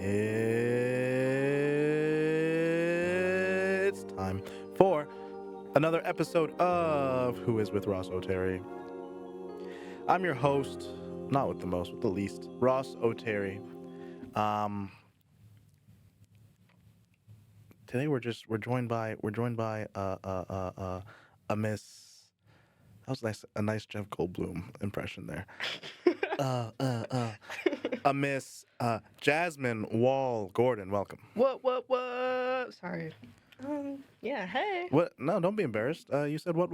It's time for another episode of Who Is With Ross Oteri. I'm your host, not with the most, with the least, Ross Oteri. Today we're joined by a miss. That was a nice Jeff Goldblum impression there. A miss Jazmine Wall-Gordon. Welcome. What? Sorry. Yeah, hey. What? No, don't be embarrassed. You said what?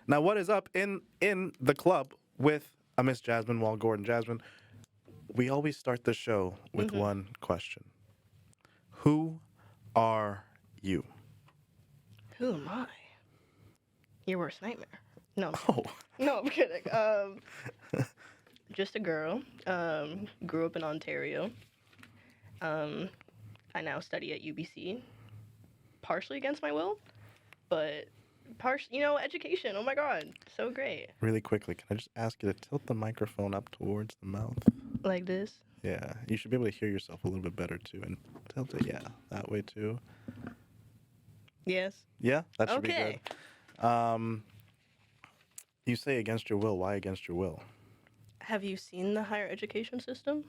Now, what is up in the club with a Miss Jazmine Wall-Gordon? Jazmine, we always start the show with one question. Who are you? Who am I? Your worst nightmare. No, Oh, I'm kidding. Just a girl. Grew up in Ontario. I now study at UBC, partially against my will, but education. Oh my God, so great. really quickly, can I just ask you to tilt the microphone up towards the mouth? Like this. Yeah, you should be able to hear yourself a little bit better too, and tilt it, yeah, that way too. Yes. Yeah, that should be Okay. good. You say against your will. Why against your will? Have you seen the higher education system?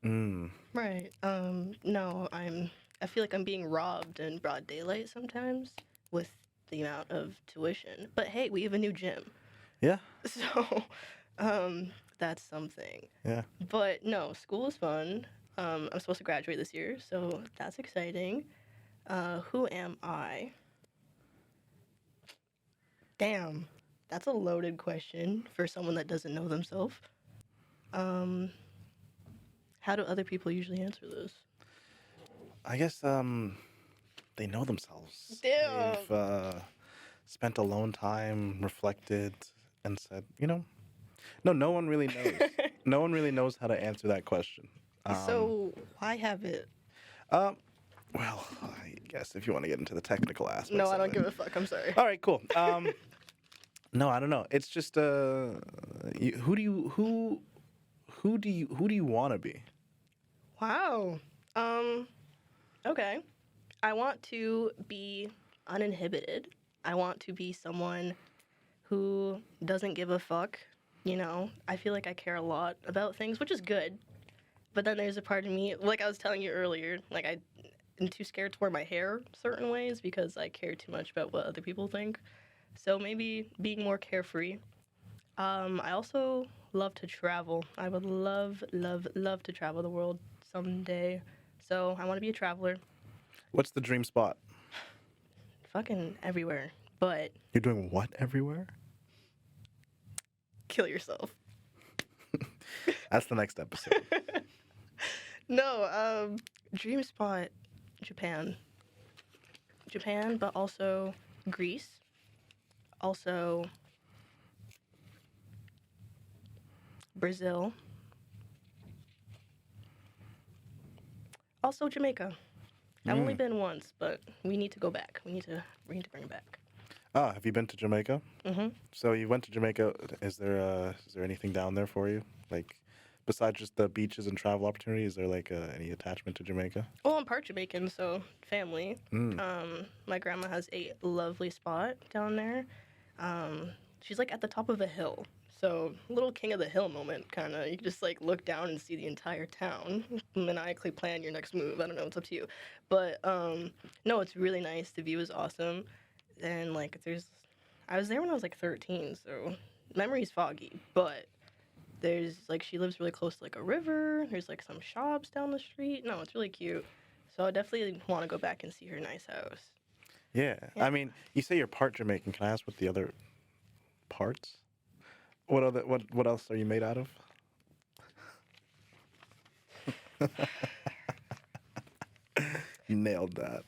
Mm. Right. No, I feel like I'm being robbed in broad daylight sometimes with the amount of tuition. But hey, we have a new gym. Yeah. So, that's something. Yeah. But no, school is fun. I'm supposed to graduate this year, so that's exciting. Who am I? Damn, that's a loaded question for someone that doesn't know themselves. How do other people usually answer this? I guess they know themselves. Damn. They've spent alone time, reflected, and said, no one really knows. No one really knows how to answer that question. So why have it? Well, I guess if you want to get into the technical aspects. No, I of don't it. give a fuck. I'm sorry. All right, cool. No, I don't know. It's just who do you want to be? Wow. Okay. I want to be uninhibited. I want to be someone who doesn't give a fuck. I feel like I care a lot about things, which is good. But then there's a part of me, like I was telling you earlier, like I'm too scared to wear my hair certain ways because I care too much about what other people think. So maybe being more carefree. I also love to travel. I would love to travel the world someday. So I want to be a traveler. What's the dream spot? Fucking everywhere. But You're doing what everywhere? kill yourself. That's the next episode. No, dream spot, Japan. Japan, but also Greece. Also Brazil. Also Jamaica. I've only been once, but we need to go back. We need to bring it back. Have you been to Jamaica? Mm-hmm. So you went to Jamaica. Is there anything down there for you? Like, besides just the beaches and travel opportunities, is there like any attachment to Jamaica? Well, I'm part Jamaican, so family. Mm. My grandma has a lovely spot down there. She's like at the top of a hill. So, little king of the hill moment, kind of. You can just like look down and see the entire town. Maniacally plan your next move. I don't know, it's up to you. But no, it's really nice. The view is awesome. And like, I was there when I was like 13, so memory's foggy. But there's like, she lives really close to like a river. There's like some shops down the street. No, it's really cute. So I definitely want to go back and see her nice house. Yeah. Yeah. I mean, you say you're part Jamaican. Can I ask what the other parts? What else are you made out of? You nailed that.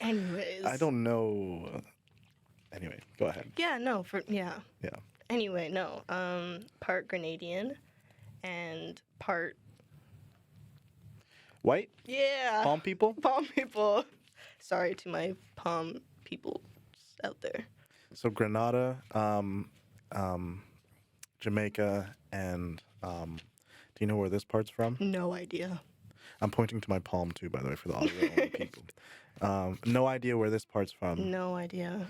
Anyways. I don't know. Anyway, go ahead. Yeah, no, yeah. Yeah. Anyway, no. Part Grenadian and part. White? Yeah. Palm people? Palm people. Sorry to my palm people out there. So Grenada, Jamaica, and Do you know where this part's from? No idea. I'm pointing to my palm too, by the way, for the audio only people. No idea where this part's from. No idea.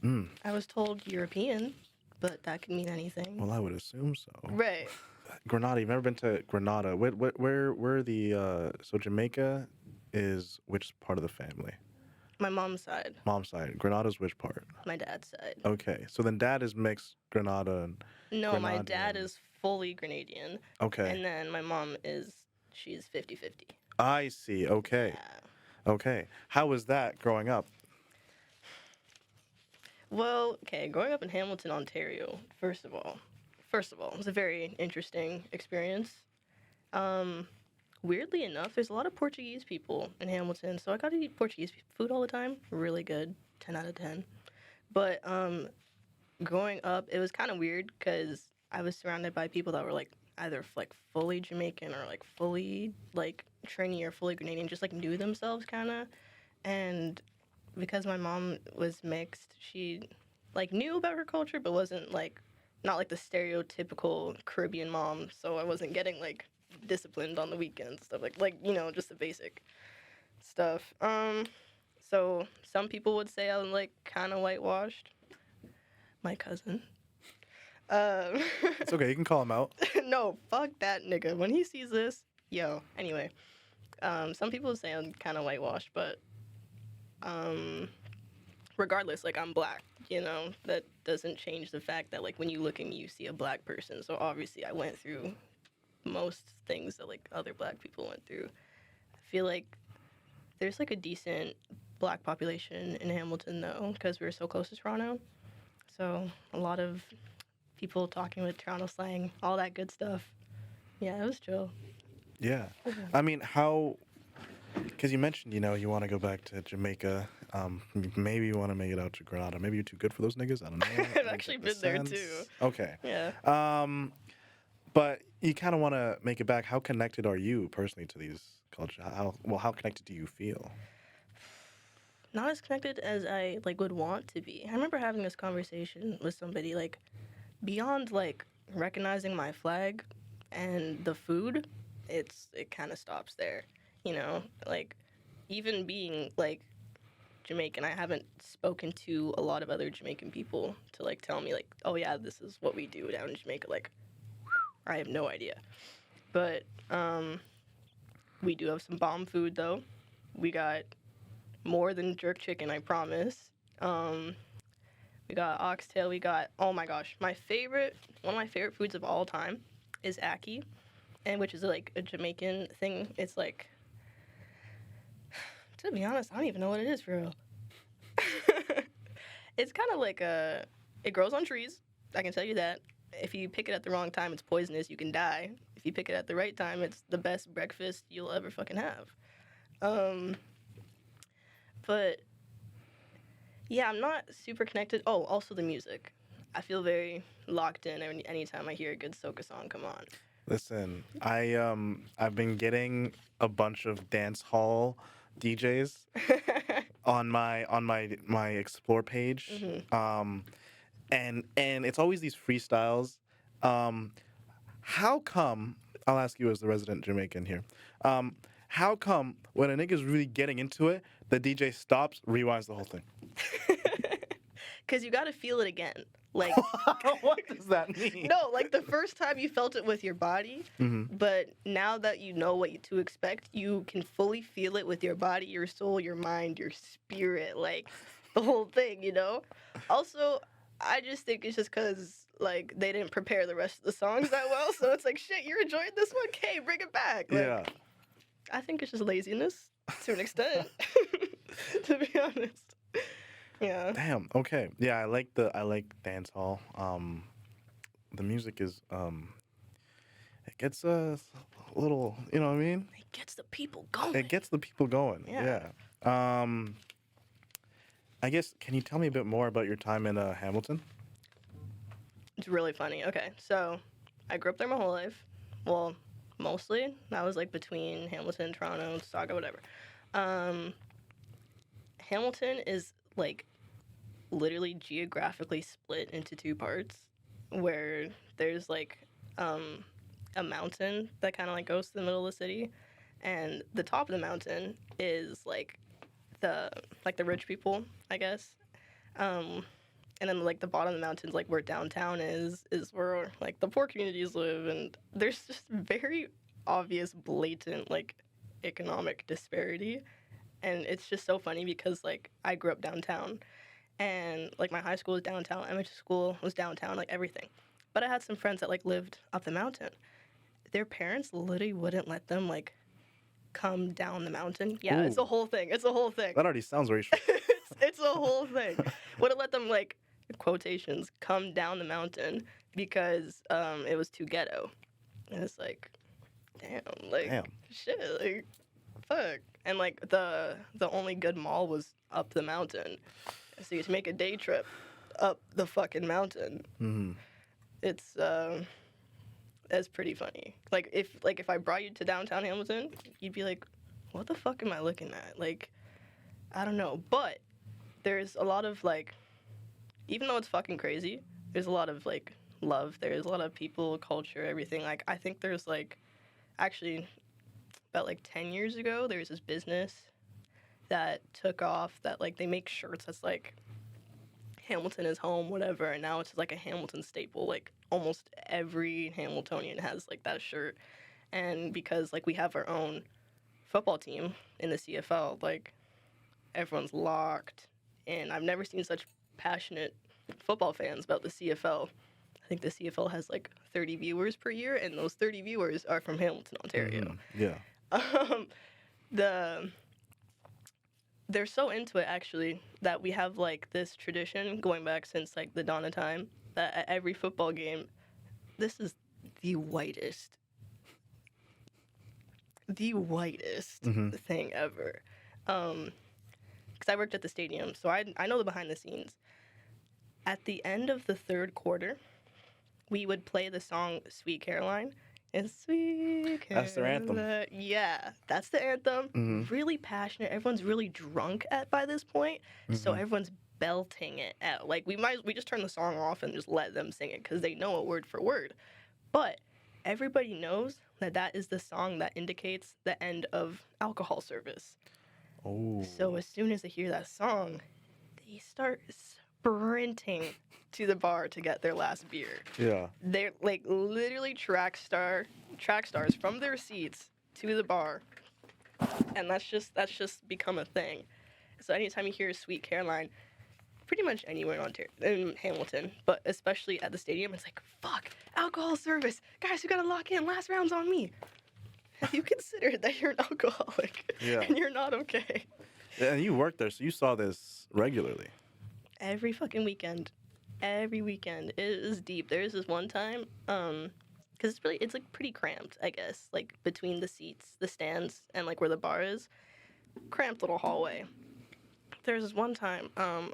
Mm. I was told European, but that could mean anything. Well, I would assume so. Right. Grenada. You've never been to Grenada? Where are the? So Jamaica is which part of the family? My mom's side. Mom's side. Grenada's which part? My dad's side. Okay, so then dad is mixed Grenada and. No, my dad Grenadian. is fully Grenadian. Okay. And then my mom she's 50-50. I see. Okay. Yeah. Okay. How was that growing up? Well, okay, growing up in Hamilton, Ontario, first of all, it was a very interesting experience. Weirdly enough, there's a lot of Portuguese people in Hamilton, so I got to eat Portuguese food all the time. Really good, 10 out of 10. But growing up, it was kind of weird because I was surrounded by people that were like either like fully Jamaican or like fully like Trini or fully Grenadian, just like knew themselves kind of, and because my mom was mixed, she like knew about her culture, but wasn't like not like the stereotypical Caribbean mom. So I wasn't getting like disciplined on the weekends, stuff like just the basic stuff. So some people would say I'm like kind of whitewashed. My cousin. It's okay. You can call him out. No, fuck that nigga. When he sees this, yo. Anyway, some people would say I'm kind of whitewashed, but regardless, like I'm black, that doesn't change the fact that like when you look at me you see a black person. So obviously I went through most things that like other black people went through. I feel like there's like a decent black population in Hamilton though, because we're so close to Toronto. So a lot of people talking with Toronto slang, all that good stuff. Yeah, it was chill. Yeah. I mean, how? Because you mentioned, you want to go back to Jamaica. Maybe you want to make it out to Grenada. Maybe you're too good for those niggas. I don't know. I've actually been there too. Okay. Yeah. But you kind of want to make it back. How connected are you personally to these cultures? How connected do you feel? Not as connected as I like would want to be. I remember having this conversation with somebody like beyond like recognizing my flag and the food, it kind of stops there. Like even being like Jamaican, I haven't spoken to a lot of other Jamaican people to like tell me like, oh yeah, this is what we do down in Jamaica. Like, I have no idea. But we do have some bomb food though. We got more than jerk chicken, I promise. We got oxtail. We got, oh my gosh, one of my favorite foods of all time is ackee, and which is like a Jamaican thing. It's like, to be honest, I don't even know what it is for real. It's kind of like it grows on trees. I can tell you that. If you pick it at the wrong time, it's poisonous. You can die. If you pick it at the right time, it's the best breakfast you'll ever fucking have. But yeah, I'm not super connected. Oh, also the music. I feel very locked in anytime I hear a good soca song come on. Listen, I've been getting a bunch of dance hall DJs on my explore page. Mm-hmm. And it's always these freestyles. How come, I'll ask you as the resident Jamaican here, how come when a nigga's really getting into it, the DJ stops, rewinds the whole thing? Because you got to feel it again. Like, what does that mean? No, like the first time you felt it with your body, Mm-hmm. but now that you know what to expect, you can fully feel it with your body, your soul, your mind, your spirit, like the whole thing, Also, I just think it's just because, like, they didn't prepare the rest of the songs that well, so it's like, shit, you're enjoying this one? Okay, bring it back. Like, Yeah. I think it's just laziness to an extent, to be honest. Yeah. Damn. Okay. Yeah, I like dance hall. The music is it gets a little, you know what I mean? It gets the people going. It gets the people going. Yeah. I guess, can you tell me a bit more about your time in Hamilton? It's really funny. Okay, so I grew up there my whole life. Well, mostly. I was like between Hamilton, Toronto, Saga, whatever. Hamilton is like literally geographically split into two parts where there's like a mountain that kind of like goes to the middle of the city, and the top of the mountain is like the rich people, I guess. And then like the bottom of the mountains, like where downtown is where like the poor communities live, and there's just very obvious, blatant like economic disparity, and it's just so funny because like I grew up downtown, and like my high school was downtown, elementary school was downtown, like everything. But I had some friends that like lived up the mountain. Their parents literally wouldn't let them like come down the mountain. Yeah, it's Ooh. a whole thing. It's a whole thing. That already sounds racial. It's a whole thing. Wouldn't let them like quotations come down the mountain because it was too ghetto. And it's like, damn. Shit, like fuck. And like the only good mall was up the mountain, so you had to make a day trip up the fucking mountain. Mm-hmm. It's that's pretty funny. Like if I brought you to downtown Hamilton, you'd be like, what the fuck am I looking at? Like, I don't know. But there's a lot of like, even though it's fucking crazy, there's a lot of like love. There's a lot of people, culture, everything. Like I think there's like, actually, about like 10 years ago, there was this business that took off that like they make shirts that's like Hamilton is home, whatever, and now it's like a Hamilton staple. Like almost every Hamiltonian has like that shirt, and because like we have our own football team in the CFL, like everyone's locked, and I've never seen such passionate football fans about the CFL. I think the CFL has like 30 viewers per year, and those 30 viewers are from Hamilton, Ontario. Mm-hmm. Yeah. They're so into it, actually, that we have, like, this tradition going back since, like, the dawn of time, that at every football game, this is the whitest thing ever. Because I worked at the stadium, so I know the behind the scenes. At the end of the third quarter, we would play the song Sweet Caroline. And Sweet Caroline. That's their anthem. Yeah, that's the anthem. Mm-hmm. Really passionate. Everyone's really drunk by this point, so everyone's belting it out. Like we just turn the song off and just let them sing it because they know it word for word. But everybody knows that is the song that indicates the end of alcohol service. Oh. So as soon as they hear that song, they start sprinting to the bar to get their last beer. Yeah. They're like literally track stars from their seats to the bar, and that's just become a thing. So anytime you hear Sweet Caroline, pretty much anywhere in Hamilton, but especially at the stadium, it's like, fuck, alcohol service, guys, we gotta lock in. Last round's on me. Have you considered that you're an alcoholic and you're not okay? Yeah, and you worked there, so you saw this regularly. Every fucking weekend. Every weekend. It is deep. There's this one time, because it's like pretty cramped, I guess, like between the seats, the stands, and like where the bar is. Cramped little hallway. There's this one time, I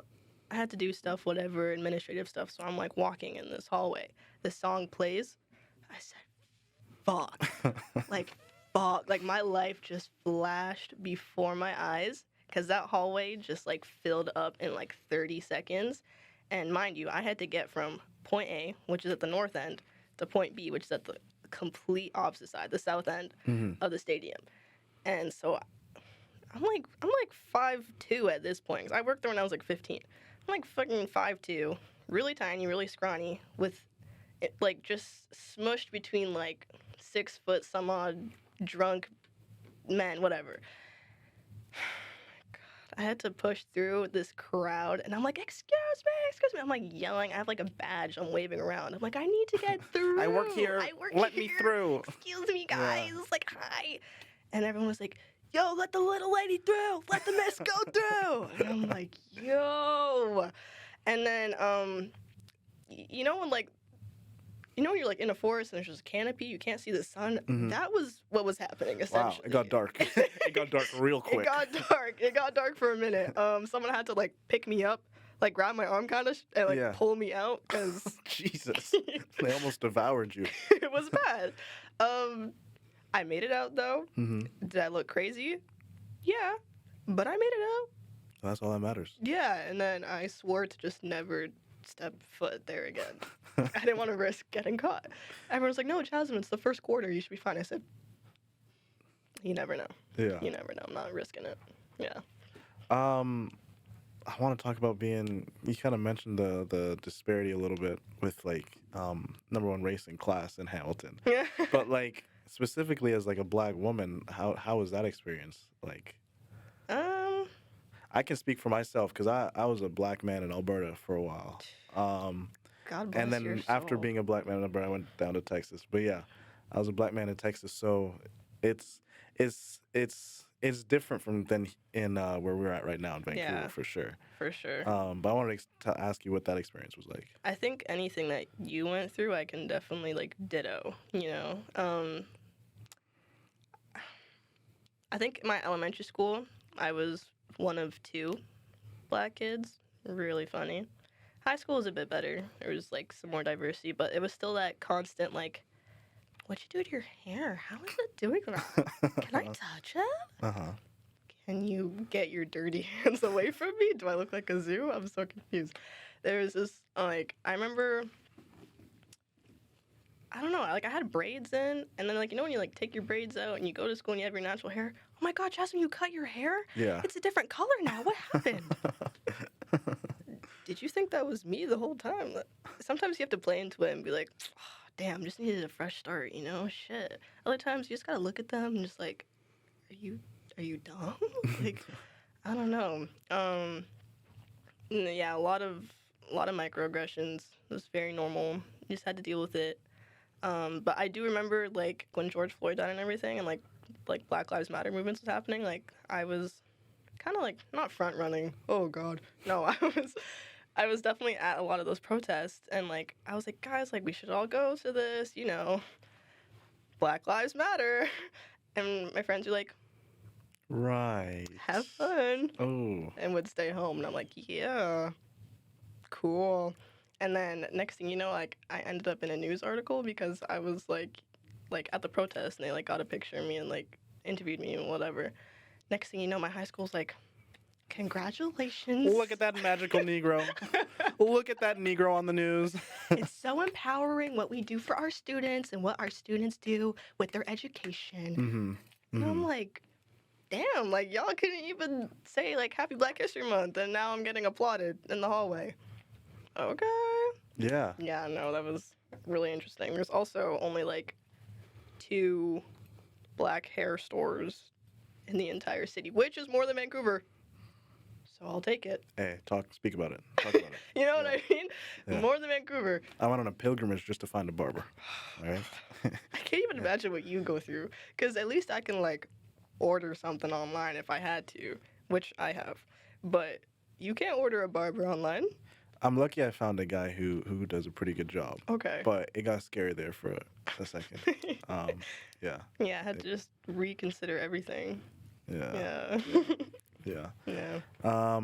had to do stuff, whatever, administrative stuff, so I'm like walking in this hallway. The song plays. I said, fuck. Fuck. Like my life just flashed before my eyes, because that hallway just like filled up in like 30 seconds. And mind you, I had to get from point A, which is at the north end, to point B, which is at the complete opposite side, the south end of the stadium. And so I'm like 5'2" at this point. 'Cause I worked there when I was like 15. I'm like fucking 5'2", really tiny, really scrawny, with it like just smushed between like 6 foot some odd drunk men, whatever. I had to push through this crowd, and I'm like, excuse me. I'm like yelling. I have like a badge I'm waving around. I'm like, I need to get through. I work here. Let me through. Excuse me, guys. Yeah. Like, hi. And everyone was like, yo, let the little lady through. Let the miss go through. And I'm like, yo. And then, you know when you're like in a forest and there's just a canopy, you can't see the sun? Mm-hmm. That was what was happening, essentially. Wow, it got dark. It got dark real quick. It got dark for a minute. Someone had to like pick me up, like grab my arm kind of and like pull me out, because Jesus, they almost devoured you. It was bad. I made it out though. Mm-hmm. Did I look crazy? Yeah, but I made it out. That's all that matters. Yeah, and then I swore to just never step foot there again. I didn't want to risk getting caught. Everyone's like, no, Jasmine, it's the first quarter. You should be fine. I said, you never know. Yeah. You never know. I'm not risking it. Yeah. I want to talk about being. You kind of mentioned the disparity a little bit with like number one race and class in Hamilton, but like specifically as like a black woman, how was that experience like? um, I can speak for myself because I was a black man in Alberta for a while. God bless And then your after soul. being a black man in Alberta, I went down to Texas. But yeah, I was a black man in Texas, so it's it's different from than in where we're at right now in Vancouver Yeah. for sure. For sure. But I wanted to ask you what that experience was like. I think anything that you went through, I can definitely like ditto. You know. I think in my elementary school, I was one of two black kids. Really funny. High school was a bit better. There was like some more diversity, but it was still that constant like, what'd you do to your hair? How is it doing that? Can I touch it? Uh-huh. Can you get your dirty hands away from me? Do I look like a zoo? I'm so confused. There was this like I remember. I don't know, like I had braids in, and then like you know when you like take your braids out and you go to school and you have your natural hair. Oh my God, Jasmine, you cut your hair? Yeah. It's a different color now. What happened? Did you think that was me the whole time? Sometimes you have to play into it and be like, oh, damn, just needed a fresh start, you know? Shit. Other times you just gotta look at them and just like, are you dumb? Like, I don't know. Yeah, a lot of microaggressions. It was very normal. You just had to deal with it. But I do remember like when George Floyd died and everything, and like Black Lives Matter movements was happening. Like I was kind of like not front running. Oh God, no, I was definitely at a lot of those protests, and like I was like, guys, like we should all go to this, you know, Black Lives Matter, and my friends were like, Right. have fun, Oh. and would stay home, and I'm like, yeah, cool. And then next thing you know, like I ended up in a news article because I was like at the protest, and they like got a picture of me and like interviewed me and whatever. Next thing you know, my high school's like, congratulations. Look at that magical Negro. Look at that Negro on the news. It's so empowering what we do for our students and what our students do with their education. Mm-hmm. And I'm like, damn, like y'all couldn't even say like Happy Black History Month, and now I'm getting applauded in the hallway. Okay. Yeah. Yeah, no, that was really interesting. There's also only like 2 black hair stores in the entire city, which is more than Vancouver. So I'll take it. Hey, speak about it. Talk about it. You know what I mean? Yeah. More than Vancouver. I went on a pilgrimage just to find a barber. All right. I can't even imagine what you go through, because at least I can like order something online if I had to, which I have. But you can't order a barber online. I'm lucky I found a guy who does a pretty good job. Okay. But it got scary there for a second. Yeah. Yeah, I had to just reconsider everything. Yeah. Yeah. Yeah. Yeah.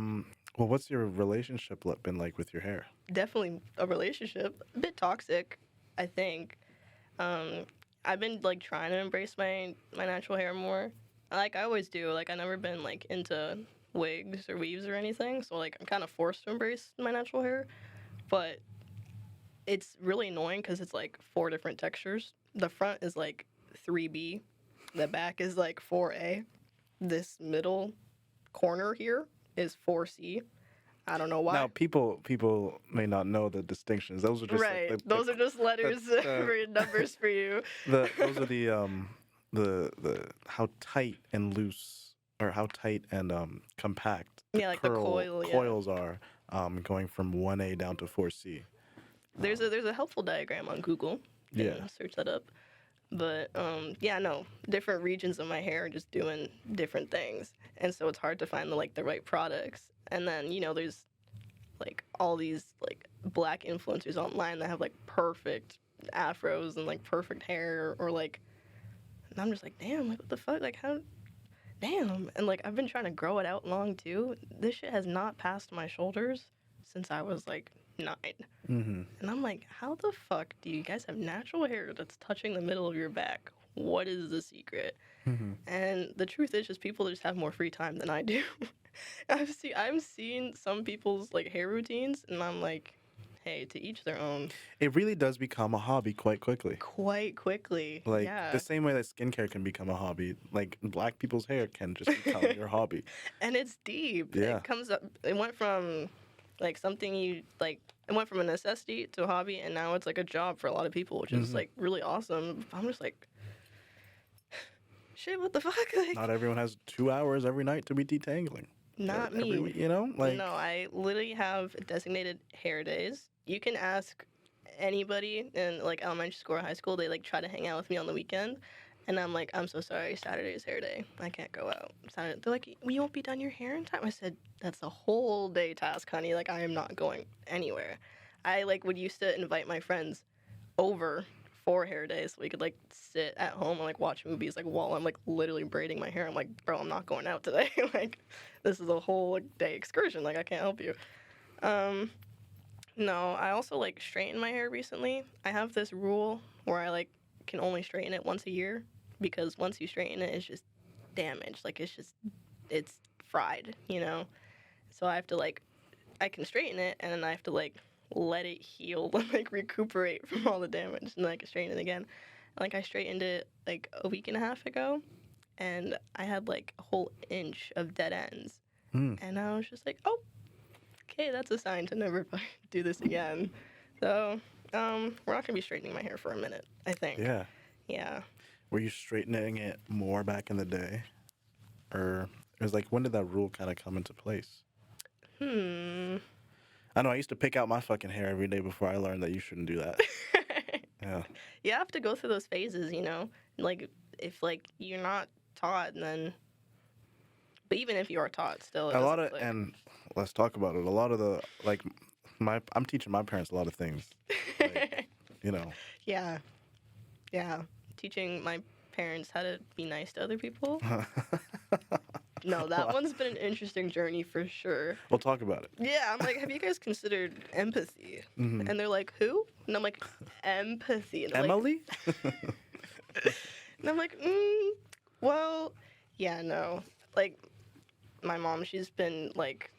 Well, what's your relationship been like with your hair? Definitely a relationship. A bit toxic, I think. I've been like trying to embrace my natural hair more. Like I always do. Like I never been like into wigs or weaves or anything, so like I'm kind of forced to embrace my natural hair. But it's really annoying because it's like 4 different textures. The front is like 3B, the back is like 4A. This middle corner here is 4C. I don't know why. Now, people may not know the distinctions. Those are just right. like, Those are just letters for numbers for you. those are the how tight and loose or how tight and compact Yeah, like the coil, yeah. coils are going from 1A down to 4C. There's a helpful diagram on Google. You Yeah. can search that up. But yeah, no, different regions of my hair are just doing different things, and so it's hard to find the right products. And then you know there's like all these like black influencers online that have like perfect afros and like perfect hair, or like, and I'm just like, damn, like what the fuck, like how, damn, and like I've been trying to grow it out long too. This shit has not passed my shoulders since I was like 9. Mm-hmm. And I'm like, how the fuck do you guys have natural hair that's touching the middle of your back? What is the secret? Mm-hmm. And the truth is just people just have more free time than I do. I'm seeing some people's like hair routines, and I'm like, hey, to each their own. It really does become a hobby quite quickly. Quite quickly. Like Yeah. the same way that skincare can become a hobby, like black people's hair can just become your hobby. And it's deep. Yeah. It comes up. It went from like something you like. It went from a necessity to a hobby, and now it's like a job for a lot of people, which is like really awesome. I'm just like, shit, what the fuck? Like, Not everyone has 2 hours every night to be detangling. not Every me. week, you know, like No, I literally have designated hair days. You can ask anybody in like elementary school or high school. They like try to hang out with me on the weekend, and I'm like, I'm so sorry. Saturday is hair day. I can't go out. Saturday. They're like, well, you won't be done your hair in time. I said, that's a whole day task, honey. Like, I am not going anywhere. I like would used to invite my friends over for hair days so we could like sit at home and like watch movies like while I'm like literally braiding my hair. I'm like, bro, I'm not going out today. Like, this is a whole like, day excursion. Like, I can't help you. No, I also like straightened my hair recently. I have this rule where I like can only straighten it once a year because once you straighten it, it's just damaged. Like, it's fried, you know? So I have to like, I can straighten it and then I have to like let it heal and like recuperate from all the damage and then I can straighten it again. Like, I straightened it like a week and a half ago and I had like a whole inch of dead ends. And I was just like, oh, okay, that's a sign to never do this again. So, we're not gonna be straightening my hair for a minute, I think. yeah. Yeah. Were you straightening it more back in the day, or it was like when did that rule kind of come into place? I know I used to pick out my fucking hair every day before I learned that you shouldn't do that. Yeah. You have to go through those phases, you know? Like, if, like, you're not taught, then... But even if you are taught, still, it A lot doesn't of, click. and let's talk about it. A lot of the, like, I'm teaching my parents a lot of things. Like, you know. Yeah. Yeah. Teaching my parents how to be nice to other people. No, that Wow. one's been an interesting journey for sure. We'll talk about it. Yeah, I'm like, have you guys considered empathy? And they're like, who? And I'm like, empathy. And they're like, Emily? and I'm like, well, yeah, no. Like, my mom, she's been, like,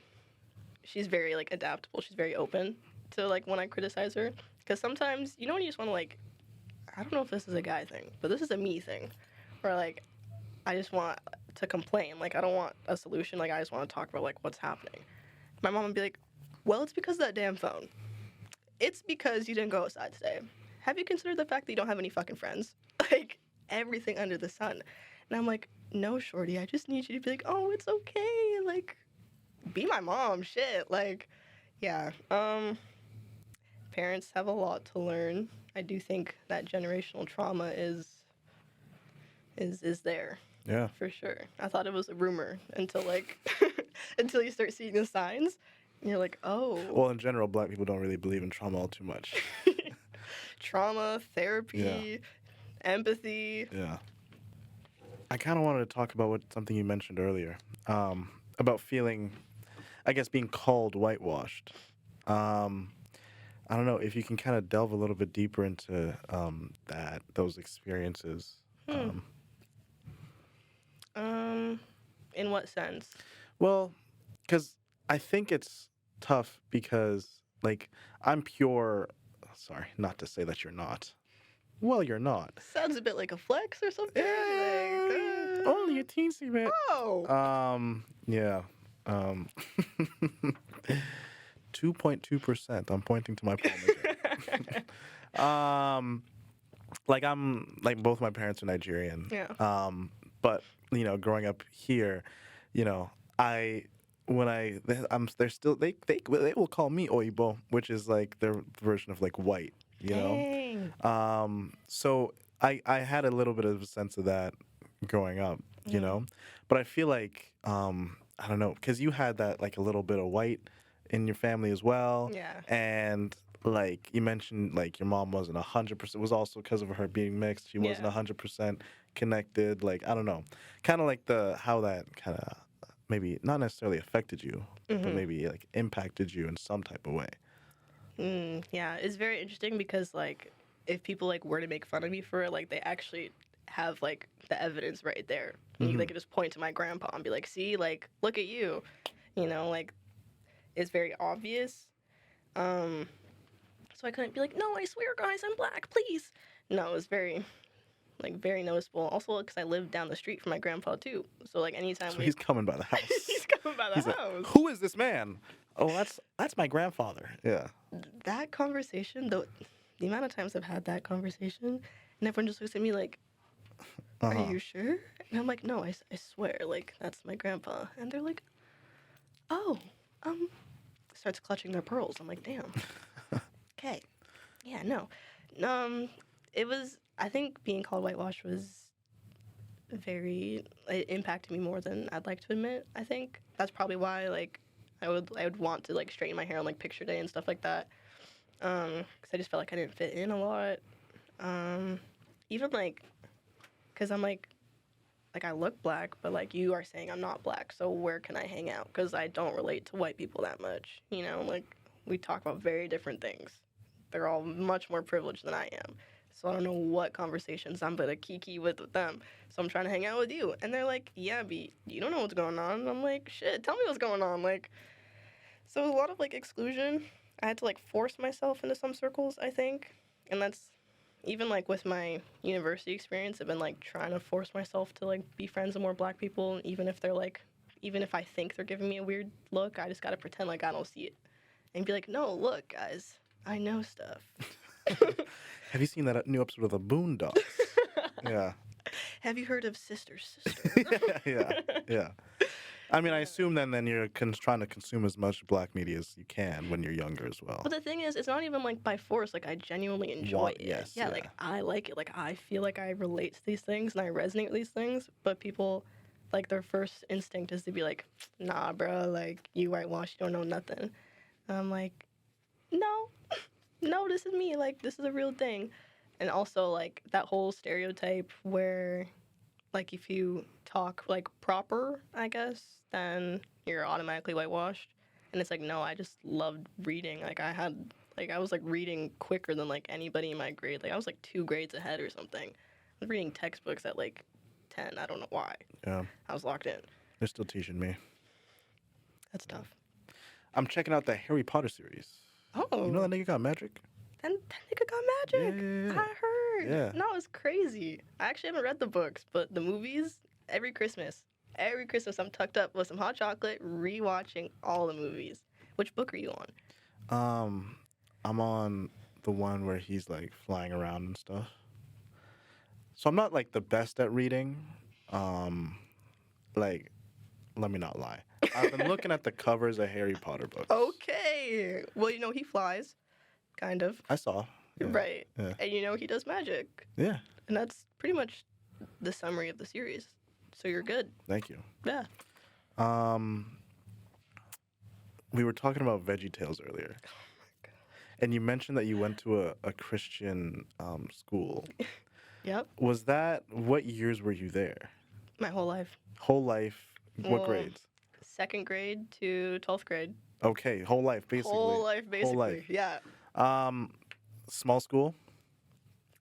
she's very, like, adaptable. She's very open to, like, when I criticize her. Because sometimes, you know when you just want to, like, I don't know if this is a guy thing, but this is a me thing. Where, like, I just want to complain. Like, I don't want a solution. Like, I just want to talk about, like, what's happening. My mom would be like, well, it's because of that damn phone. It's because you didn't go outside today. Have you considered the fact that you don't have any fucking friends? Like, everything under the sun. And I'm like, no, shorty, I just need you to be like, oh, it's okay. Like, be my mom, shit. Like, yeah. Parents have a lot to learn. I do think that generational trauma is there. Yeah. For sure. I thought it was a rumor until, like, until you start seeing the signs. And you're like, oh. Well, in general, black people don't really believe in trauma all too much. Trauma, therapy, empathy. Yeah. I kind of wanted to talk about something you mentioned earlier, about feeling, I guess, being called whitewashed. I don't know if you can kind of delve a little bit deeper into those experiences. In what sense? Well, because I think it's tough because, like, I'm pure. Sorry, not to say that you're not. Well, you're not. Sounds a bit like a flex or something. Like, Only a teensy bit. oh. Yeah. 2.2%. I'm pointing to my palm again. Like both my parents are Nigerian. Yeah. But you know, growing up here, you know, they will call me Oibo, which is like their version of like white, you know. Dang. So I had a little bit of a sense of that growing up, you know, but I feel like I don't know, because you had that like a little bit of white in your family as well. Yeah. And like you mentioned, like your mom wasn't 100%. It was also because of her being mixed. She wasn't 100% connected. Like, I don't know, kind of like how that kind of maybe not necessarily affected you, but maybe like impacted you in some type of way. Yeah, it's very interesting because like if people like were to make fun of me for it, like they actually have like the evidence right there. They could just point to my grandpa and be like, see, like, look at you. You know, like, it's very obvious. So I couldn't be like, no, I swear, guys, I'm black, please. No, it was very, like, very noticeable. Also, because I lived down the street from my grandpa, too. So, like, anytime So he's coming by the house. he's coming by the He's like, house. who is this man? Oh, that's my grandfather. Yeah. That conversation, though, the amount of times I've had that conversation, and everyone just looks at me like, are you sure? And I'm like, no, I swear, like, that's my grandpa. And they're like, oh, starts clutching their pearls. I'm like, damn. Okay. Yeah, no. It was, I think being called whitewashed was it impacted me more than I'd like to admit, I think. That's probably why, like, I would want to, like, straighten my hair on, like, picture day and stuff like that. Because I just felt like I didn't fit in a lot. Even, like, because I'm, like, I look black, but, like, you are saying I'm not black, so where can I hang out? Because I don't relate to white people that much, you know? Like, we talk about very different things. They're all much more privileged than I am. So I don't know what conversations I'm gonna kiki with them. So I'm trying to hang out with you. And they're like, yeah, B, you don't know what's going on. And I'm like, shit, tell me what's going on. Like, so a lot of, like, exclusion. I had to, like, force myself into some circles, I think. And that's, even, like, with my university experience, I've been, like, trying to force myself to, like, be friends with more black people. Even if they're, like, even if I think they're giving me a weird look, I just gotta pretend like I don't see it. And be like, no, look, guys, I know stuff. Have you seen that new episode of The Boondocks? Yeah. Have you heard of Sister Sister? yeah. I mean, I assume then you're trying to consume as much black media as you can when you're younger as well. But the thing is, it's not even, like, by force. Like, I genuinely enjoy it. Yes, yeah, like, I like it. Like, I feel like I relate to these things and I resonate with these things. But people, like, their first instinct is to be like, nah, bro, like, you whitewash, you don't know nothing. And I'm like, no, this is me. Like, this is a real thing. And also, like, that whole stereotype where, like, if you talk, like, proper, I guess, then you're automatically whitewashed. And it's like, no, I just loved reading. Like, I was, like, reading quicker than, like, anybody in my grade. Like, I was, like, 2 grades ahead or something. I was reading textbooks at, like, 10. I don't know why. Yeah. I was locked in. They're still teaching me. That's tough. I'm checking out the Harry Potter series. Oh. You know that nigga got magic? That nigga got magic. Yeah. I heard. Yeah. No, it's crazy. I actually haven't read the books, but the movies, every Christmas I'm tucked up with some hot chocolate, rewatching all the movies. Which book are you on? I'm on the one where he's, like, flying around and stuff. So I'm not, like, the best at reading. Like, let me not lie. I've been looking at the covers of Harry Potter books. Okay. Well, you know, he flies. Kind of. I saw. Yeah. Right. Yeah. And you know he does magic. Yeah. And that's pretty much the summary of the series. So you're good. Thank you. Yeah. We were talking about VeggieTales earlier. Oh my god. And you mentioned that you went to a Christian school. Yep. Was that, what years were you there? My whole life. Whole life? What Well, grades? 2nd grade to 12th grade. Okay, whole life, basically. Whole life, basically. life. Yeah. Small school?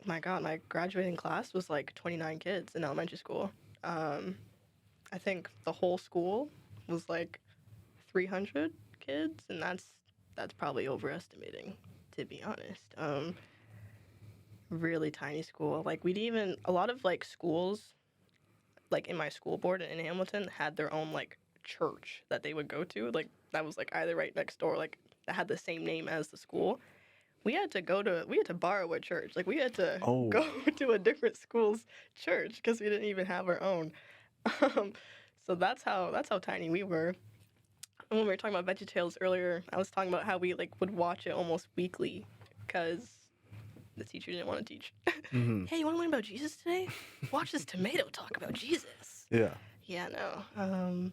My god, my graduating class was like 29 kids in elementary school. I think the whole school was like 300 kids, and that's probably overestimating, to be honest. Really tiny school. Like, a lot of, like, schools, like, in my school board in Hamilton had their own, like, church that they would go to. Like, that was, like, either right next door, like, that had the same name as the school. We had to borrow a church. Like, we had to go to a different school's church because we didn't even have our own. So that's how tiny we were. And when we were talking about VeggieTales earlier, I was talking about how we, like, would watch it almost weekly because the teacher didn't want to teach. Mm-hmm. Hey, you want to learn about Jesus today? Watch this tomato talk about Jesus. Yeah. Yeah, no.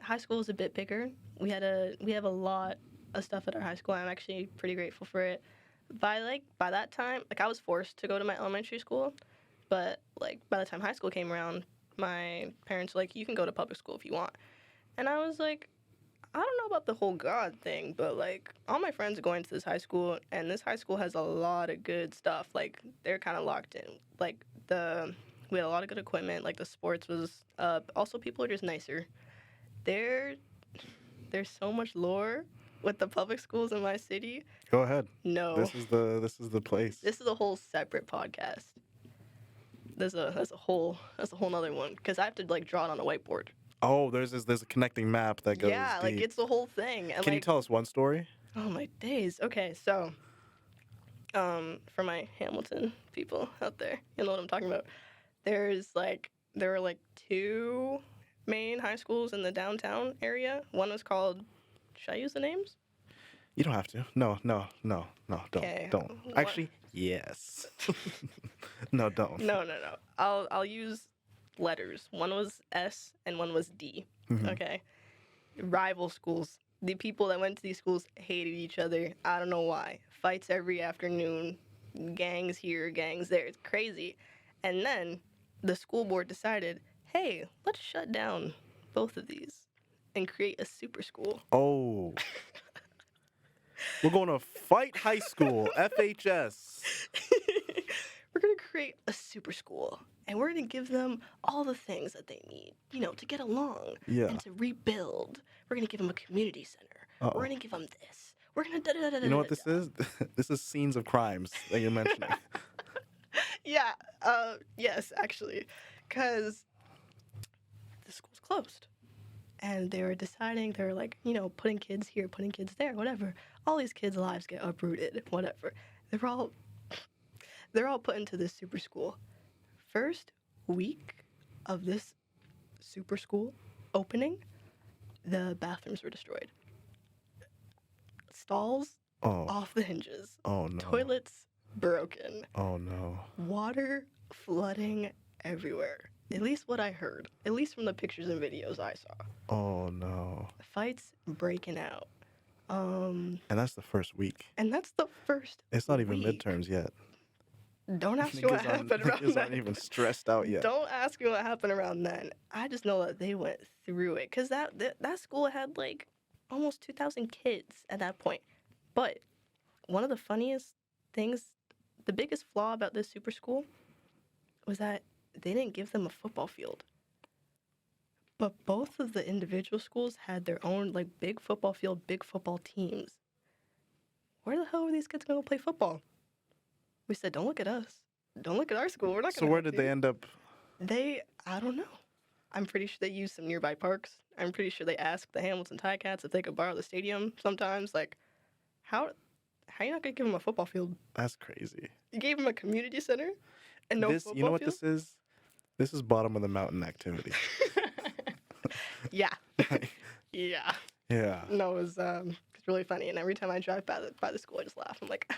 High school was a bit bigger. We have a lot of stuff at our high school. I'm actually pretty grateful for it. By that time, like, I was forced to go to my elementary school, but, like, by the time high school came around, my parents were like, you can go to public school if you want. And I was like, I don't know about the whole God thing, but, like, all my friends are going to this high school, and this high school has a lot of good stuff. Like, they're kind of locked in. Like, we had a lot of good equipment. Like, the sports was up. Also, people are just nicer. There's so much lore with the public schools in my city, Go ahead. no. This is the place. This is a whole separate podcast. That's a whole nother one because I have to like draw it on a whiteboard. Oh, there's a connecting map that goes Yeah, like deep. it's the whole thing. And, Can you like, tell us one story? oh my days. Okay, so for my Hamilton people out there, you know what I'm talking about. There were like two main high schools in the downtown area. One was called. Should I use the names? You don't have to. No, don't. Okay. Don't. What? Actually, yes. No, don't. No. I'll use letters. One was S and one was D. Mhm. Okay. Rival schools. The people that went to these schools hated each other. I don't know why. Fights every afternoon. Gangs here, gangs there. It's crazy. And then the school board decided, hey, let's shut down both of these and create a super school. Oh. We're going to Fight High School, FHS. We're going to create a super school, and we're going to give them all the things that they need, to get along Yeah. and to rebuild. We're going to give them a community center. Uh-oh. We're going to give them this. We're going to You know what this is? This is scenes of crimes that you're mentioning. Yeah, yes, actually, because the school's closed. And they were deciding, they were like, putting kids here, putting kids there, whatever. All these kids' lives get uprooted, whatever. They're all put into this super school. First week of this super school opening, the bathrooms were destroyed. Stalls Oh. off the hinges. Oh no. Toilets broken. Oh no. Water flooding everywhere. At least what I heard. At least from the pictures and videos I saw. Oh no. Fights breaking out. And that's the first week. And that's the first It's not even week. midterms yet. Don't ask me what happened around Niggas then. aren't even stressed out yet. Don't ask me what happened around then. I just know that they went through it. Because that school had like almost 2,000 kids at that point. But one of the funniest things, the biggest flaw about this super school was that they didn't give them a football field. But both of the individual schools had their own like big football field, big football teams. Where the hell were these kids going to play football? We said, don't look at us. Don't look at our school. We're not going to So where did they end up? I don't know. I'm pretty sure they used some nearby parks. I'm pretty sure they asked the Hamilton Ticats if they could borrow the stadium sometimes. Like, how you not going to give them a football field? That's crazy. You gave them a community center and no football You know what field? this is? This is bottom of the mountain activity. Yeah. Yeah. Yeah. No, it's really funny. And every time I drive by the school, I just laugh. I'm like,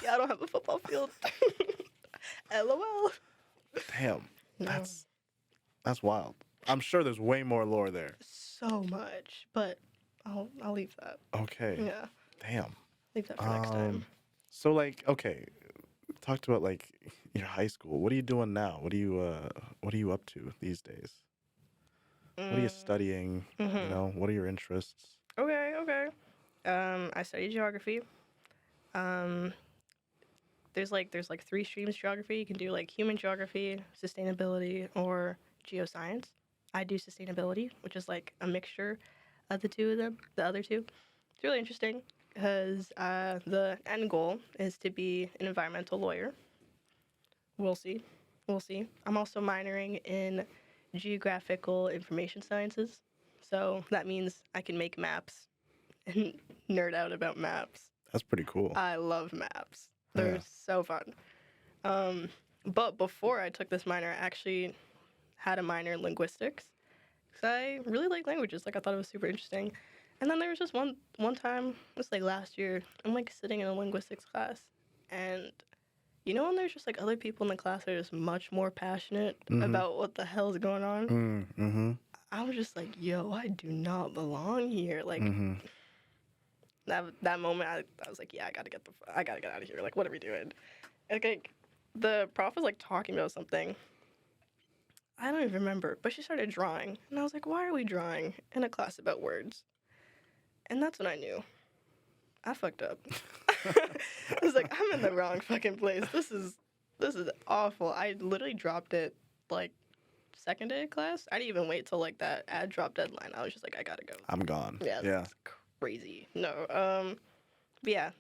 yeah, I don't have a football field. LOL. Damn. No. That's wild. I'm sure there's way more lore there. So much, but I'll leave that. Okay. Yeah, Damn. leave that for next time. So like, okay, talked about like your high school. What are you doing now? What are you up to these days? What are you studying? Mhm. What are your interests? Okay. I study geography. There's like 3 streams of geography. You can do like human geography, sustainability, or geoscience. I do sustainability, which is like a mixture of the other two. It's really interesting because the end goal is to be an environmental lawyer. We'll see. I'm also minoring in geographical information sciences. So that means I can make maps and nerd out about maps. That's pretty cool. I love maps. They're Yeah. so fun. But before I took this minor, I actually had a minor in linguistics because I really like languages. Like I thought it was super interesting. And then there was just one time, it was like last year, I'm like sitting in a linguistics class, and when there's just like other people in the class that are just much more passionate about what the hell is going on. Mm-hmm. I was just like, yo, I do not belong here. Like that moment, I was like, yeah, I gotta get out of here. Like, what are we doing? Like, the prof was like talking about something. I don't even remember, but she started drawing, and I was like, why are we drawing in a class about words? And that's when I knew I fucked up. I was like, I'm in the wrong fucking place. This is awful. I literally dropped it like second day of class. I didn't even wait till like that ad drop deadline. I was just like, I gotta go. I'm gone. Yeah. Yeah. It's crazy. No. But yeah,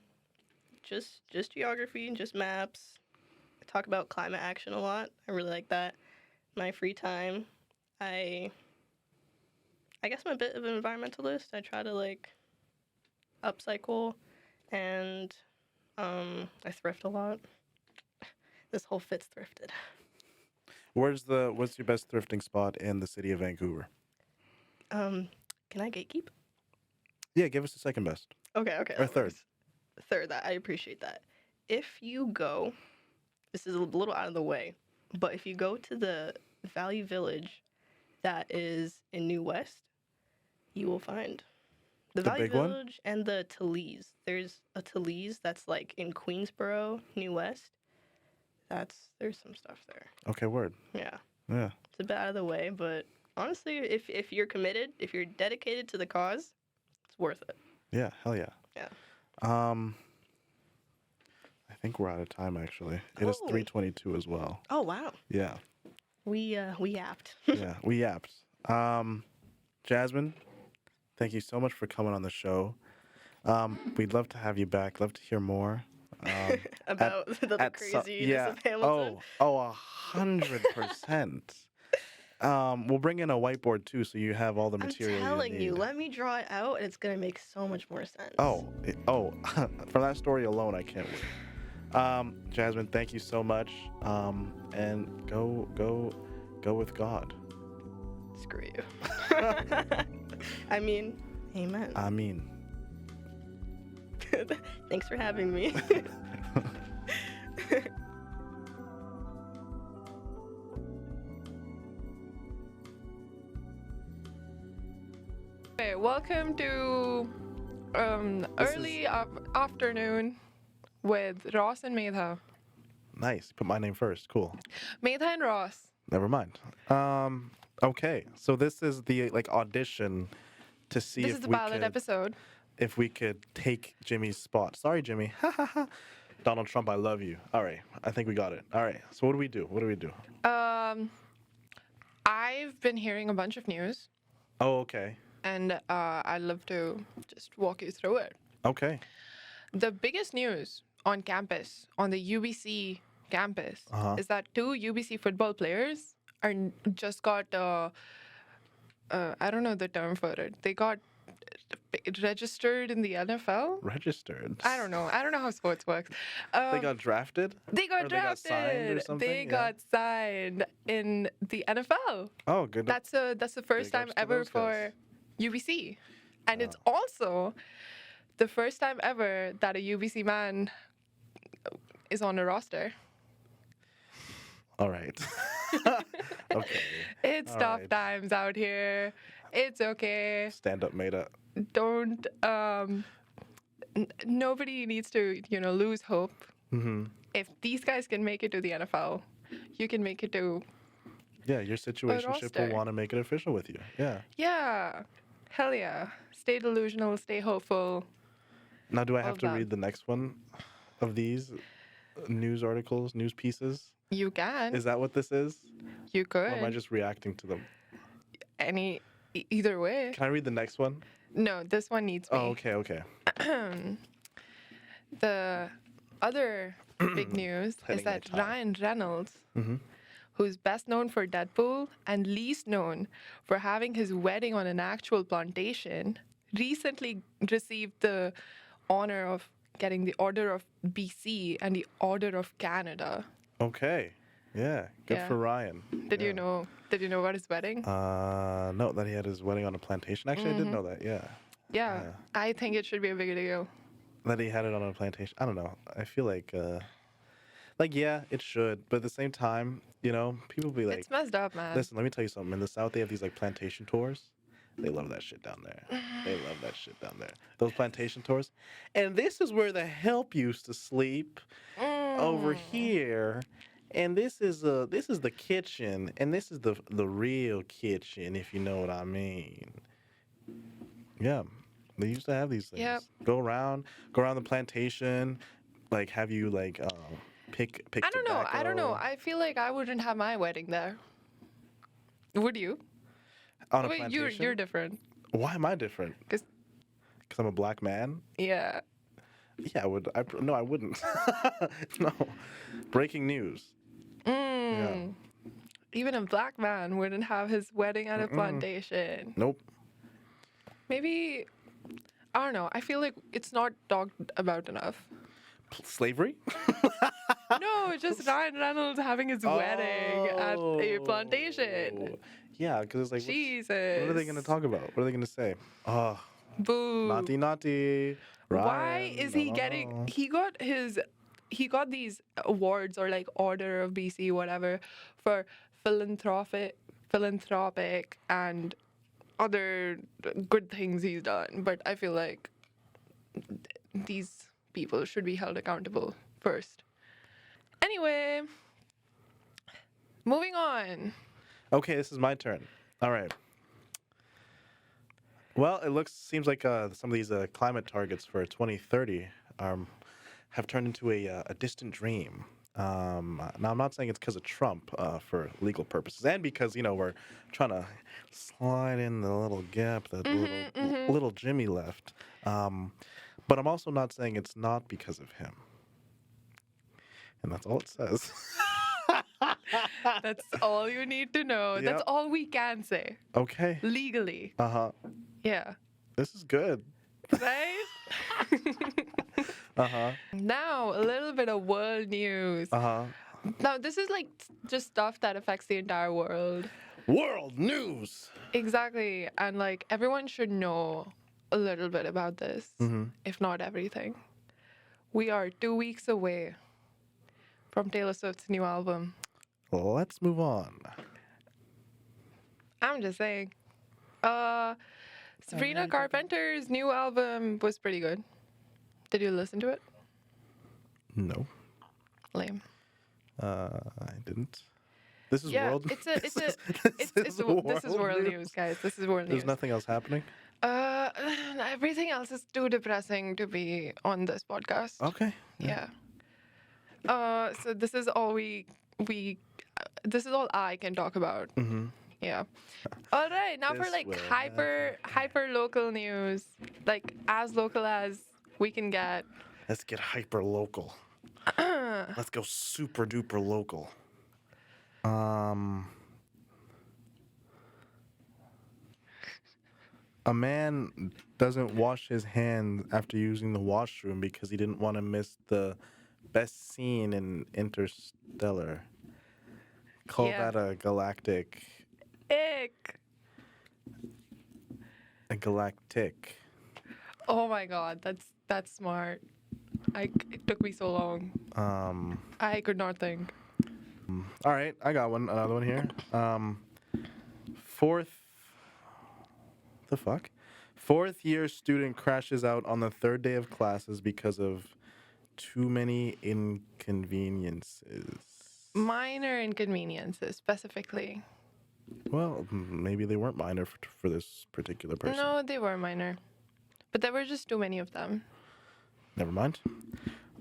just geography, just maps. I talk about climate action a lot. I really like that. My free time, I I guess I'm a bit of an environmentalist. I try to like upcycle, and I thrift a lot. This whole fit's thrifted. What's your best thrifting spot in the city of Vancouver? Um, can I gatekeep? Yeah, give us the second best Okay, okay. or That third. works. Third, that I appreciate that. If you go, this is a little out of the way, but if you go to the Value Village that is in New West, you will find the The Value big one? Village and the Talese. There's a Talese that's like in Queensboro, New West. There's some stuff there. Okay, word. Yeah, Yeah. it's a bit out of the way, but honestly, if you're committed, if you're dedicated to the cause, it's worth it. Yeah, hell yeah. Yeah. I think we're out of time actually. It is Oh. 3:22 as well. Oh wow. Yeah. We yapped. Yeah, we yapped. Jazmine, thank you so much for coming on the show. We'd love to have you back. Love to hear more. About the craziness yeah. of Hamilton. Oh, 100%. We'll bring in a whiteboard too, so you have all the I'm material telling you you, need. let me draw it out, and it's gonna make so much more sense. From that story alone, I can't wait. Jazmine, thank you so much. And go with God. Screw you. I mean, amen. I mean. Thanks for having me. Okay, welcome to This early afternoon with Ross and Maydha. Nice. Put my name first. Cool. Maydha and Ross. Never mind. Okay. So this is the audition to see This if is the we ballot could episode. if we could take Jimmy's spot. Sorry, Jimmy. Donald Trump, I love you. All right. I think we got it. All right. So what do we do? I've been hearing a bunch of news, Oh, okay. and I'd love to just walk you through it. Okay. The biggest news on campus, on the UBC campus, Uh-huh. is that two UBC football players just got I don't know the term for it. They got registered in the NFL. Registered. I don't know how sports works. They got drafted? They got or they got drafted. signed or something? They Yeah. got signed in the NFL. Oh, good. That's the first Big ups time to ever those for guys. UBC, and it's also the first time ever that a UBC man is on a roster. All right. Okay. It's All tough right. times out here. It's okay. Stand up, Maydha. Don't nobody needs to lose hope. Mm-hmm. If these guys can make it to the NFL, you can make it to Yeah, your situationship will roster. want to make it official with you. Yeah. yeah. Hell yeah. Stay delusional, stay hopeful. Now, do I All have of to that. read the next one of these news articles, news pieces? You can. Is that what this is? You Or am I could. just reacting to them? Either way. Can I read the next one? No, this one needs me. Oh, okay, okay. The other big news Heading is that my tie. Ryan Reynolds, Mm-hmm. who's best known for Deadpool and least known for having his wedding on an actual plantation, recently received the honor of getting the Order of BC and the Order of Canada. Okay. Yeah. Good Yeah. for Ryan. Did Yeah. you know? Did you know about his wedding? No, that he had his wedding on a plantation. Actually, I didn't know that. Yeah. Yeah, yeah. I think it should be a big deal. That he had it on a plantation. I don't know. I feel like yeah, it should. But at the same time, people be like, It's messed up, man. listen, let me tell you something. In the South, they have these plantation tours. They love that shit down there. They love that shit down there. Those plantation tours. And this is where the help used to sleep over here. And this is the kitchen, and this is the real kitchen, if you know what I mean. Yeah, they used to have these things. Yep. Go around the plantation, have you pick. I don't know. tobacco I feel like I wouldn't have my wedding there. Would you? on a Wait, plantation. you're different. Why am I different? Because I'm a black man? Yeah. Yeah, I would. No, I wouldn't. No. Breaking news. Mm. Even a black man wouldn't have his wedding at a plantation. Nope. Maybe, I don't know. I feel like it's not talked about enough. Slavery? No, just Ryan Reynolds having his wedding at a plantation. Yeah, because it's like, Jesus. what are they going to talk about? What are they going to say? Oh, Boo. naughty, naughty. Why Ryan, is no, he no, getting? no. He got these awards or like Order of BC, whatever, for philanthropic and other good things he's done. But I feel like these people should be held accountable first. Anyway, moving on. Okay, this is my turn. All right. Well, seems like some of these climate targets for 2030 have turned into a distant dream. Now, I'm not saying it's because of Trump for legal purposes, and because we're trying to slide in the little gap that little Jimmy left. But I'm also not saying it's not because of him, and that's all it says. That's all you need to know. Yep. That's all we can say Okay. legally. Uh-huh. Yeah. This is good. Right? Uh-huh. Now, a little bit of world news. Uh-huh. Now, this is like just stuff that affects the entire world. World news. Exactly. And like everyone should know a little bit about this, if not everything. We are 2 weeks away from Taylor Swift's new album. Let's move on. I'm just saying. Sabrina Carpenter's new album was pretty good. Did you listen to it? No. Lame. I didn't. This is Yeah, world. this is world news, guys. This is world There's news. nothing else happening. Everything else is too depressing to be on this podcast. Okay. Yeah. So this is all this is all I can talk about. Mm-hmm. Yeah. All right, now for This like will hyper local news, like as local as we can get. Let's get hyper local. Let's go super duper local. A man doesn't wash his hands after using the washroom because he didn't want to miss the best scene in Interstellar. Call Yeah. that a galactic. A galactic. Oh my God, that's smart. It took me so long. I could not think. All right, I got another one here. Fourth year student crashes out on the third day of classes because of too many inconveniences. Minor inconveniences, specifically. Well, maybe they weren't minor for this particular person. No, they were minor. But there were just too many of them. Never mind.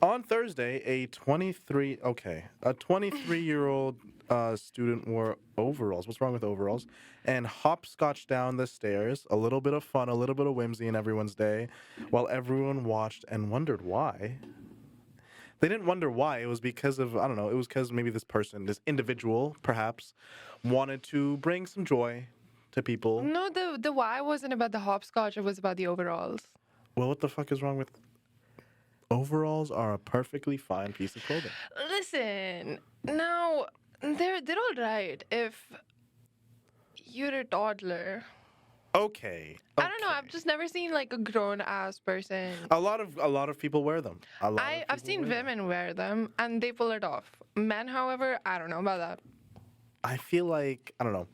On Thursday, a 23-year-old student wore overalls. What's wrong with overalls? And hopscotched down the stairs. A little bit of fun, a little bit of whimsy in everyone's day, while everyone watched and wondered why. They didn't wonder why. It was because of, I don't know, it was because maybe this individual, perhaps, wanted to bring some joy to people. No, the why wasn't about the hopscotch, it was about the overalls. Well, what the fuck is wrong with... Overalls are a perfectly fine piece of clothing. Listen, now they're all right if you're a toddler. Okay. I don't know. I've just never seen like a grown ass person. A lot of people wear them. I've seen women wear them and they pull it off. Men, however, I don't know about that. I feel like, I don't know.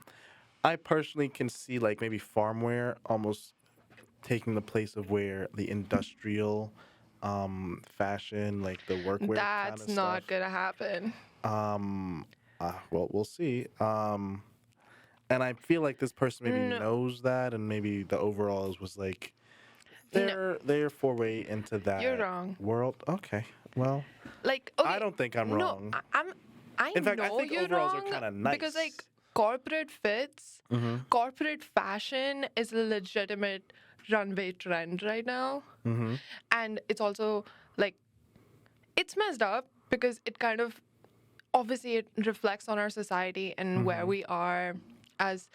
I personally can see like maybe farm wear almost taking the place of where the industrial fashion, like the workwear. That's kinda not stuff. gonna happen. Well, we'll see. And I feel like this person maybe knows that, and maybe the overalls was like their foray into that. You're wrong. World. Okay. Well, Like, okay, I don't think I'm wrong. No, I In fact, I know think you're overalls are wrong kinda nice. because like corporate fits, corporate fashion is a legitimate runway trend right now. Mm-hmm. And it's also like, it's messed up because it kind of, obviously, it reflects on our society and where we are as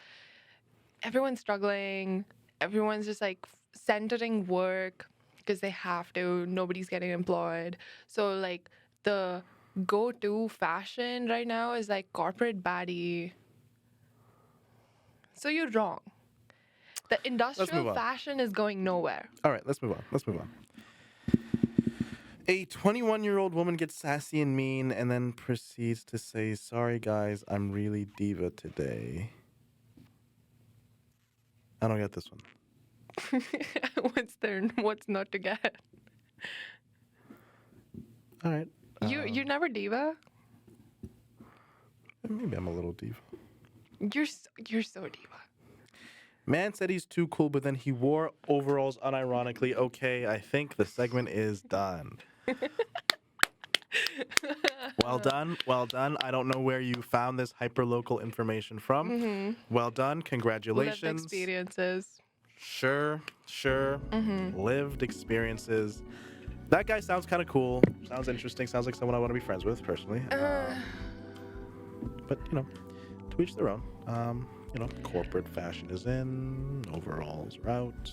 everyone's struggling. Everyone's just like centering work because they have to. Nobody's getting employed. So, like, the go-to fashion right now is like corporate baddie. So you're wrong. The move industrial on. fashion is going nowhere. All right, let's move on. A 21-year-old woman gets sassy and mean and then proceeds to say, "Sorry, guys, I'm really diva today." I don't get this one. What's there? What's not to get? All right. You're never diva. Maybe I'm a little diva. You're so diva. Man said he's too cool, but then he wore overalls unironically. Okay, I think the segment is done. Well done. I don't know where you found this hyperlocal information from. Well done. Congratulations. Lived experiences. Sure. Lived experiences. That guy sounds kind of cool. Sounds interesting. Sounds like someone I want to be friends with, personally. But, to each their own. Corporate fashion is in. Overalls are out.